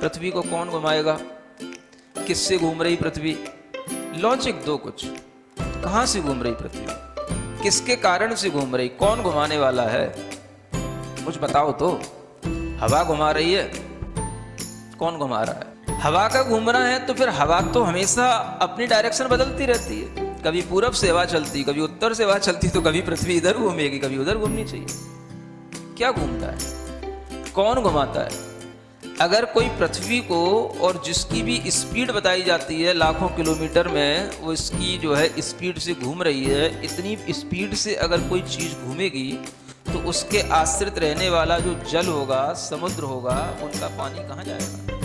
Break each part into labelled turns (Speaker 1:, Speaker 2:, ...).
Speaker 1: पृथ्वी को कौन घुमाएगा? किससे घूम रही पृथ्वी? लॉजिक दो कुछ। कहां से घूम रही पृथ्वी? किसके कारण से घूम रही? कौन घुमाने वाला है? कुछ बताओ तो। हवा घुमा रही है? कौन घुमा रहा है? हवा का घूमना है तो फिर हवा तो हमेशा अपनी डायरेक्शन बदलती रहती है। कभी पूरब से हवा चलती, कभी उत्तर से हवा चलती, तो कभी पृथ्वी इधर घूमेगी, कभी उधर घूमनी चाहिए। क्या घूमता है? कौन घुमाता है? अगर कोई पृथ्वी को, और जिसकी भी स्पीड बताई जाती है लाखों किलोमीटर में, वो इसकी जो है स्पीड से घूम रही है, इतनी स्पीड से अगर कोई चीज़ घूमेगी तो उसके आश्रित रहने वाला जो जल होगा, समुद्र होगा, उनका पानी कहाँ जाएगा?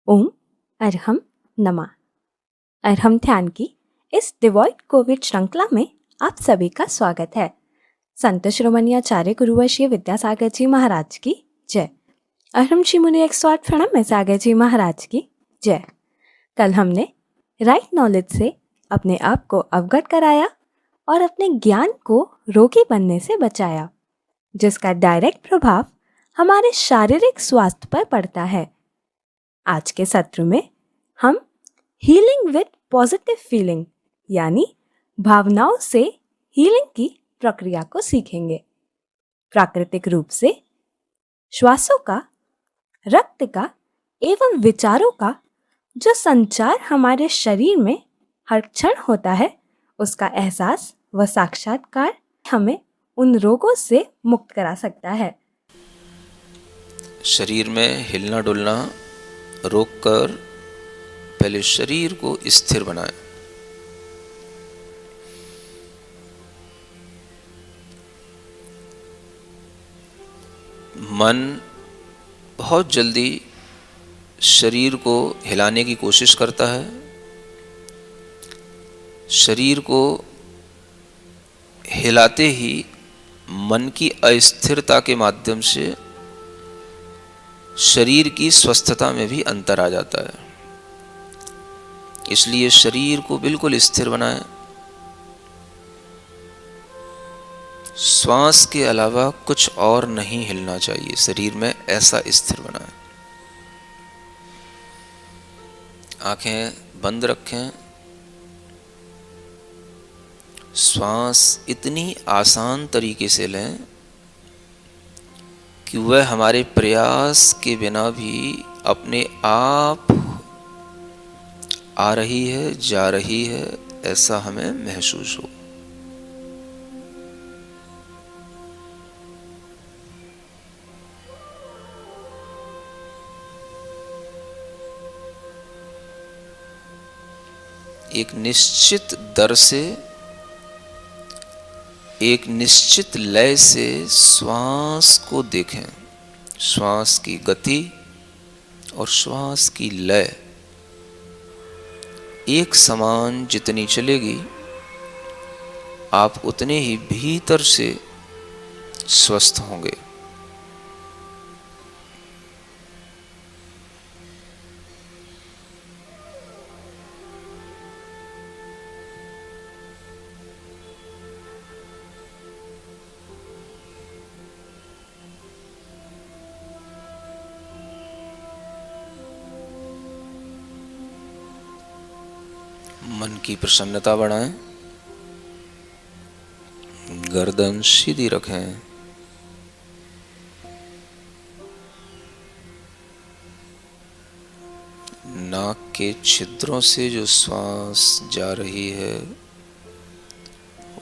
Speaker 2: ओम अरहम नमा। अरहम ध्यान की इस डिवॉइड कोविड श्रृंखला में आप सभी का स्वागत है। संत श्रोमणी आचार्य गुरुवर्षीय विद्यासागर जी महाराज की जय। अरहम श्री मुनि 108 प्रणम में सागर जी महाराज की जय। कल हमने राइट नॉलेज से अपने आप को अवगत कराया और अपने ज्ञान को रोगी बनने से बचाया, जिसका डायरेक्ट प्रभाव हमारे शारीरिक स्वास्थ्य पर पड़ता है। आज के सत्र में हम हीलिंग विद पॉजिटिव फीलिंग यानी भावनाओं से हीलिंग की प्रक्रिया को सीखेंगे। प्राकृतिक रूप से श्वासों का, रक्त का एवं विचारों का जो संचार हमारे शरीर में हर क्षण होता है, उसका एहसास व साक्षात्कार हमें उन रोगों से मुक्त करा सकता है।
Speaker 1: शरीर में हिलना डुलना रोककर पहले शरीर को स्थिर बनाएं। मन बहुत जल्दी शरीर को हिलाने की कोशिश करता है। शरीर को हिलाते ही मन की अस्थिरता के माध्यम से शरीर की स्वस्थता में भी अंतर आ जाता है। इसलिए शरीर को बिल्कुल स्थिर बनाएं। श्वास के अलावा कुछ और नहीं हिलना चाहिए शरीर में, ऐसा स्थिर बनाएं। आंखें बंद रखें। श्वास इतनी आसान तरीके से लें कि वह हमारे प्रयास के बिना भी अपने आप आ रही है, जा रही है, ऐसा हमें महसूस हो। एक निश्चित दर से, एक निश्चित लय से श्वास को देखें। श्वास की गति और श्वास की लय एक समान जितनी चलेगी, आप उतने ही भीतर से स्वस्थ होंगे। मन की प्रसन्नता बढ़ाएं। गर्दन सीधी रखें। नाक के छिद्रों से जो श्वास जा रही है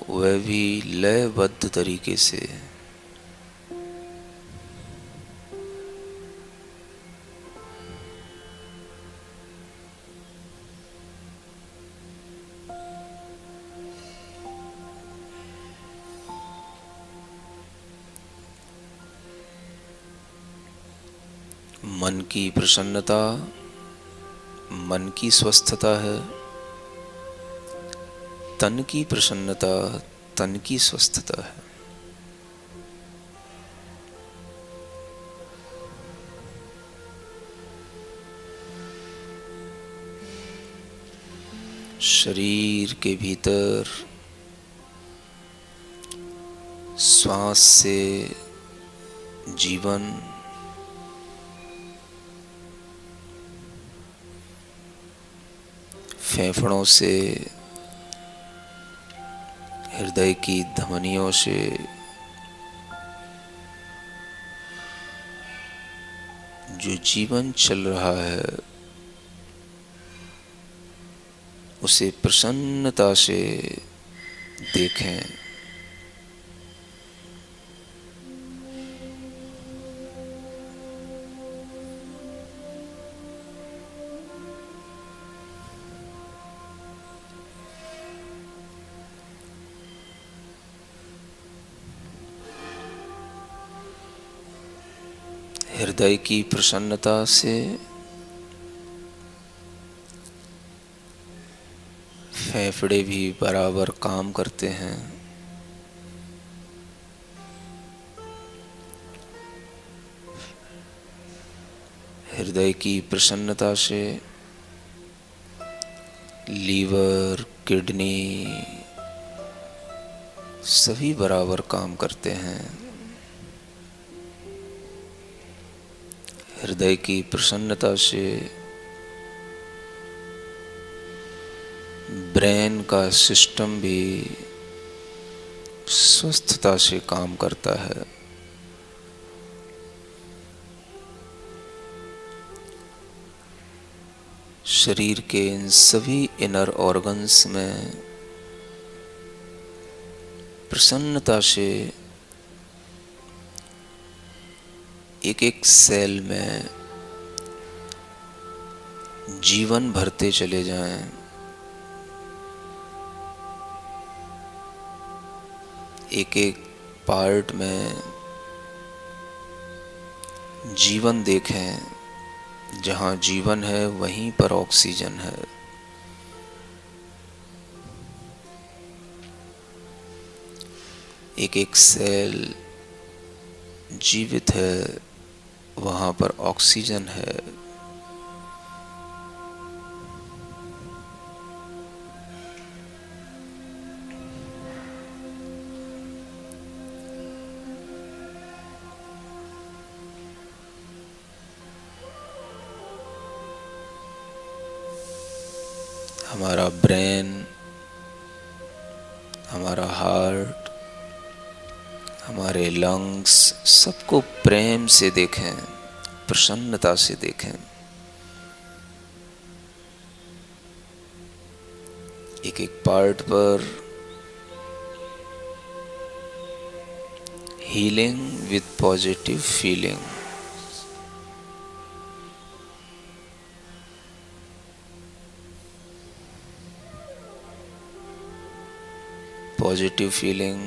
Speaker 1: वह भी लयबद्ध तरीके से। मन की प्रसन्नता मन की स्वस्थता है। तन की प्रसन्नता तन की स्वस्थता है। शरीर के भीतर श्वास से जीवन, फेफड़ों से, हृदय की धमनियों से जो जीवन चल रहा है उसे प्रसन्नता से देखें। हृदय की प्रसन्नता से फेफड़े भी बराबर काम करते हैं। हृदय की प्रसन्नता से लीवर, किडनी सभी बराबर काम करते हैं। हृदय की प्रसन्नता से ब्रेन का सिस्टम भी स्वस्थता से काम करता है। शरीर के इन सभी इनर ऑर्गन्स में प्रसन्नता से एक एक सेल में जीवन भरते चले जाएं। एक एक पार्ट में जीवन देखें। जहाँ जीवन है वहीं पर ऑक्सीजन है। एक एक सेल जीवित है, वहाँ पर ऑक्सीजन है। हमारा ब्रेन, हमारा हार्ट, हमारे लंग्स सबको प्रेम से देखें, प्रसन्नता से देखें। एक एक पार्ट पर healing with positive feeling. Positive feeling,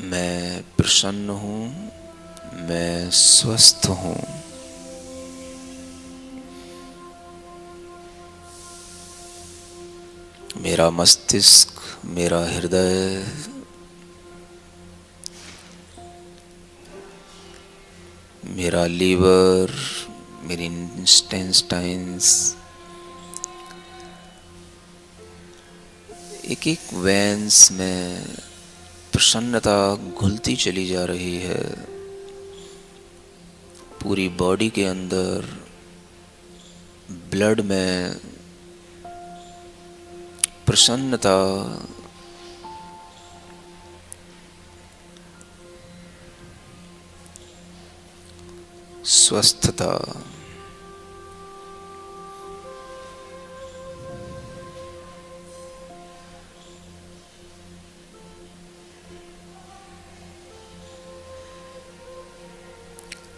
Speaker 1: मैं प्रसन्न हूँ, मैं स्वस्थ हूँ। मेरा मस्तिष्क, मेरा हृदय मेरा लीवर, मेरी इंटेस्टाइन्स, एक एक वेन्स में प्रसन्नता घुलती चली जा रही है। पूरी बॉडी के अंदर ब्लड में प्रसन्नता स्वस्थता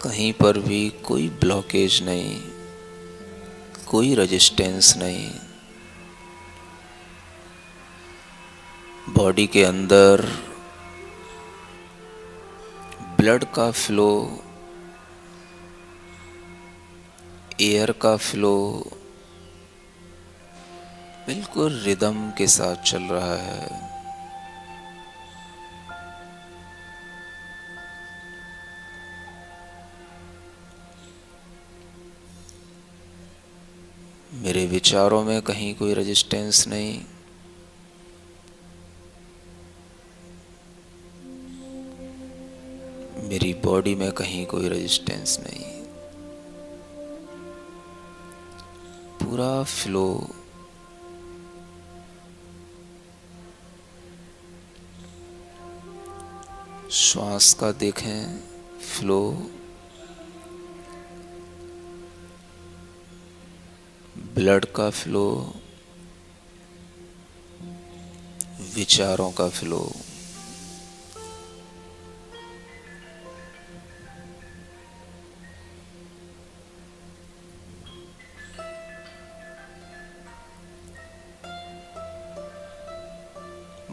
Speaker 1: कहीं पर भी कोई ब्लॉकेज नहीं, कोई रेजिस्टेंस नहीं। बॉडी के अंदर ब्लड का फ्लो, एयर का फ्लो बिल्कुल रिदम के साथ चल रहा है। मेरे विचारों में कहीं कोई रेजिस्टेंस नहीं, मेरी बॉडी में कहीं कोई रेजिस्टेंस नहीं, पूरा फ्लो श्वास का देखें, फ्लो ब्लड का फ्लो, विचारों का फ्लो।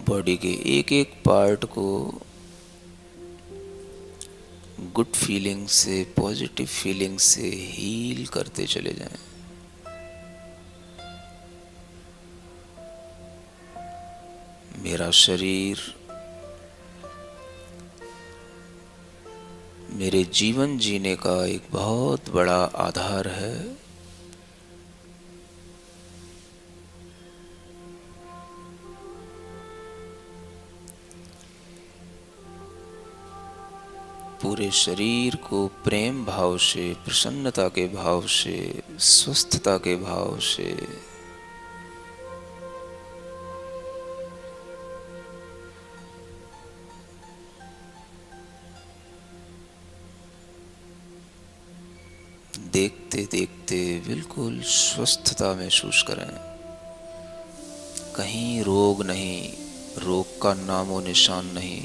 Speaker 1: बॉडी के एक एक पार्ट को गुड फीलिंग से, पॉजिटिव फीलिंग से हील करते चले जाएं। मेरा शरीर मेरे जीवन जीने का एक बहुत बड़ा आधार है। पूरे शरीर को प्रेम भाव से, प्रसन्नता के भाव से, स्वस्थता के भाव से देखते देखते बिल्कुल स्वस्थता महसूस करें। कहीं रोग नहीं, रोग का नामो निशान नहीं,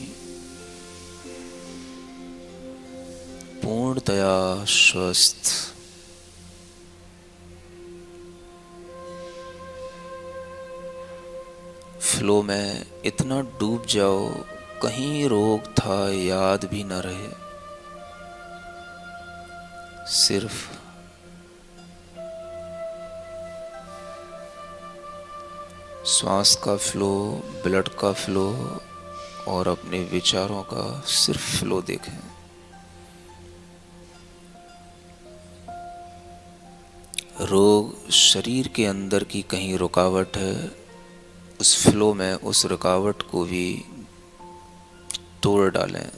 Speaker 1: पूर्णतया स्वस्थ। फ्लो में इतना डूब जाओ कहीं रोग था याद भी न रहे, सिर्फ श्वास का फ्लो, ब्लड का फ्लो और अपने विचारों का सिर्फ फ्लो देखें। रोग शरीर के अंदर की कहीं रुकावट है, उस फ्लो में उस रुकावट को भी तोड़ डालें।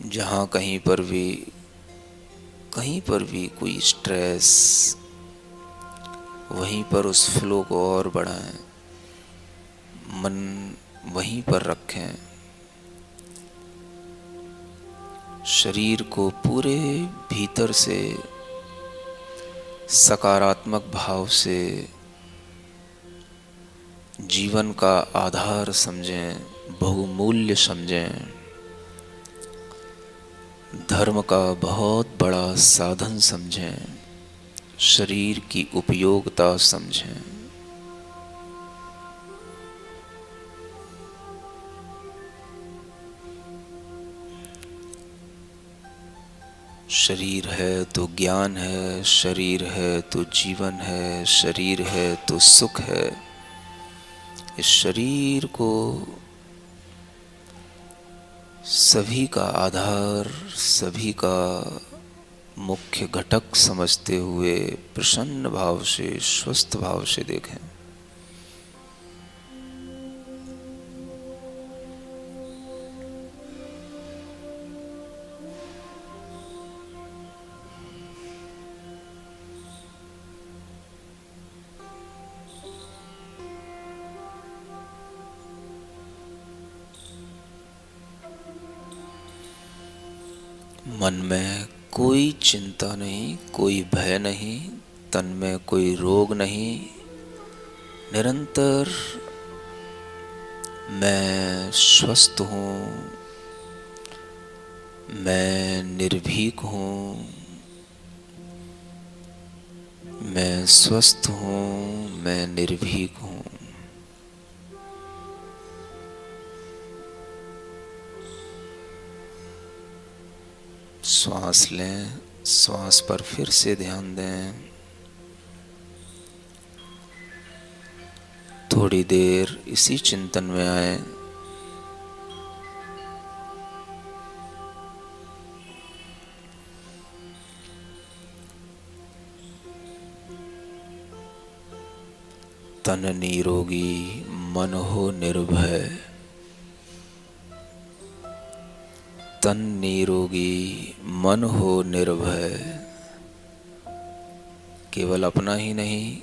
Speaker 1: जहाँ कहीं पर भी कोई स्ट्रेस, वहीं पर उस फ्लो को और बढ़ाएं, मन वहीं पर रखें। शरीर को पूरे भीतर से सकारात्मक भाव से जीवन का आधार समझें, बहुमूल्य समझें, धर्म का बहुत बड़ा साधन समझें, शरीर की उपयोगिता समझें। शरीर है तो ज्ञान है, शरीर है तो जीवन है, शरीर है तो सुख है। इस शरीर को सभी का आधार, सभी का मुख्य घटक समझते हुए प्रसन्न भाव से, स्वस्थ भाव से देखें। मन में कोई चिंता नहीं, कोई भय नहीं, तन में कोई रोग नहीं। निरंतर मैं स्वस्थ हूँ, मैं निर्भीक हूँ, मैं स्वस्थ हूँ, मैं निर्भीक हूँ। श्वास लें, श्वास पर फिर से ध्यान दें। थोड़ी देर इसी चिंतन में आए तन निरोगी मन हो निर्भय, तन निरोगी मन हो निर्भय। केवल अपना ही नहीं,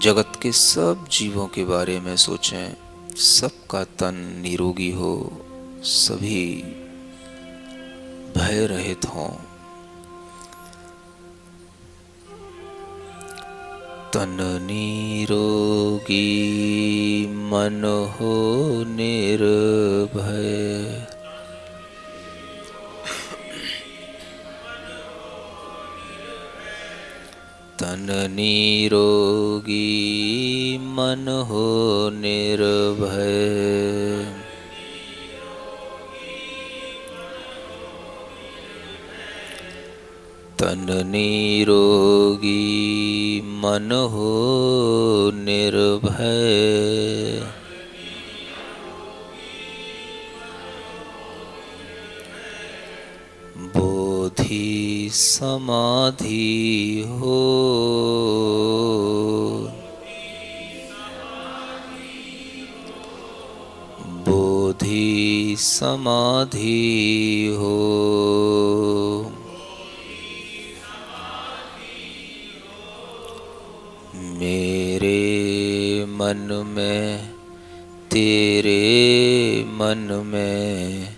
Speaker 1: जगत के सब जीवों के बारे में सोचें, सबका तन निरोगी हो, सभी भय रहित हों। तन निरोगी मन हो निर्भय, तन निरोगी मन हो निर्भय। तन निरोगी मन हो निर्भय, बोधि समाधि हो, बोधि समाधि हो। मेरे मन में तेरे मन में,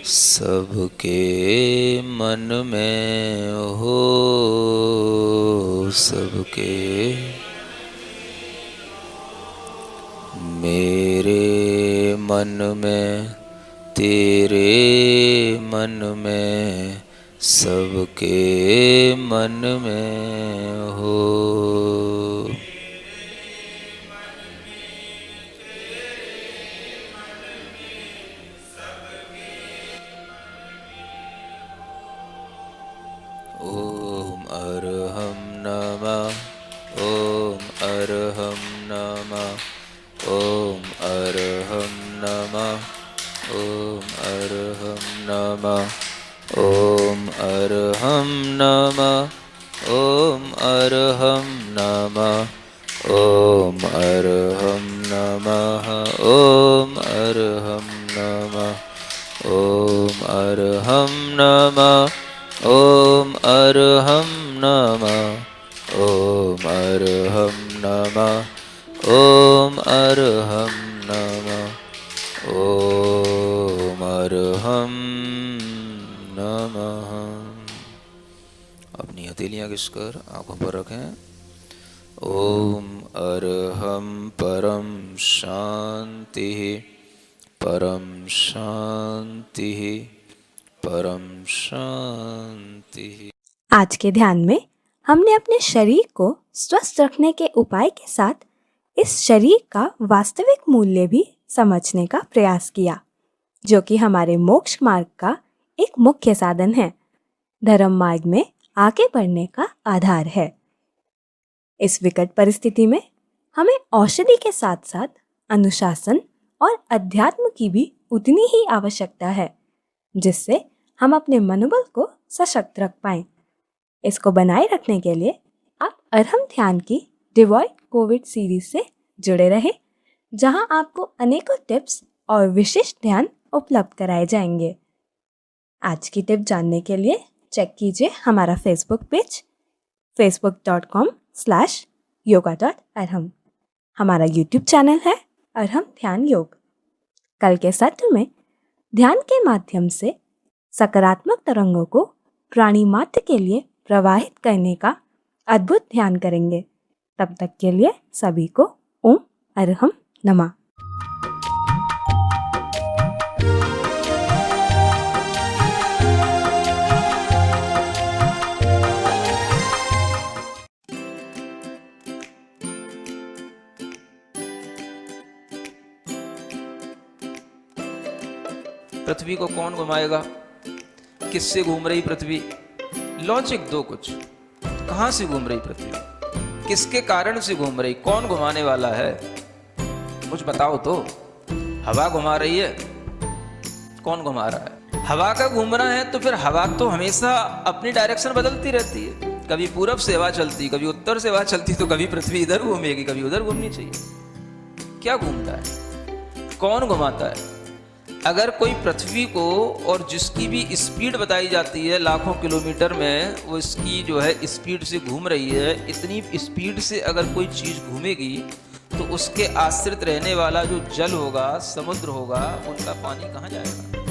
Speaker 1: सबके मन में हो, सबके। मेरे मन में तेरे मन में, सबके मन में हो। ओम अरहम नमः, ओम अरहम नमः, ओम अरहम नमः, ओम अरहम नमः, ओम अरहम नमः, ओम अरहम नमः, ओम अरहम नमः, ओम अरहम नमः, ओम अरहम नमः, ओम अरहम नमः, ओम अरहम नमः, ओम अरहम नमः, ओम अरहम नमः। अपनी हथेलियां घिसकर आंखों पर रखें। ओम अरहम परम शांति, परम शांति, परम शांति।
Speaker 2: आज के ध्यान में हमने अपने शरीर को स्वस्थ रखने के उपाय के साथ इस शरीर का वास्तविक मूल्य भी समझने का प्रयास किया, जो कि हमारे मोक्ष मार्ग का एक मुख्य साधन है, धर्म मार्ग में आगे बढ़ने का आधार है। इस विकट परिस्थिति में हमें औषधि के साथ साथ अनुशासन और अध्यात्म की भी उतनी ही आवश्यकता है, जिससे हम अपने मनोबल को सशक्त रख पाएं। इसको बनाए रखने के लिए आप अरहम ध्यान की डिवॉइड कोविड सीरीज से जुड़े रहे, जहां आपको अनेकों टिप्स और विशिष्ट ध्यान उपलब्ध कराए जाएंगे। आज की टिप जानने के लिए चेक कीजिए हमारा फेसबुक पेज facebook.com/yoga.arham। हमारा यूट्यूब चैनल है अरहम ध्यान योग। कल के सत्र में ध्यान के माध्यम से सकारात्मक तरंगों को प्राणी मात्र के लिए प्रवाहित करने का अद्भुत ध्यान करेंगे। तब तक के लिए सभी को ओम अरहम नमः।
Speaker 1: पृथ्वी को कौन घुमाएगा? किससे घूम रही पृथ्वी? लॉजिक दो कुछ। कहां से घूम रही पृथ्वी? किसके कारण से घूम रही? कौन घुमाने वाला है? कुछ बताओ तो। हवा घुमा रही है? कौन घुमा रहा है? हवा का घूमना है तो फिर हवा तो हमेशा अपनी डायरेक्शन बदलती रहती है, कभी पूरब से हवा चलती, कभी उत्तर से हवा चलती, तो कभी पृथ्वी इधर घूमेगी, कभी उधर घूमनी चाहिए। क्या घूमता है, कौन घुमाता है? अगर कोई पृथ्वी को, और जिसकी भी स्पीड बताई जाती है लाखों किलोमीटर में, वो इसकी जो है स्पीड से घूम रही है, इतनी स्पीड से अगर कोई चीज़ घूमेगी तो उसके आश्रित रहने वाला जो जल होगा, समुद्र होगा, उनका पानी कहाँ जाएगा?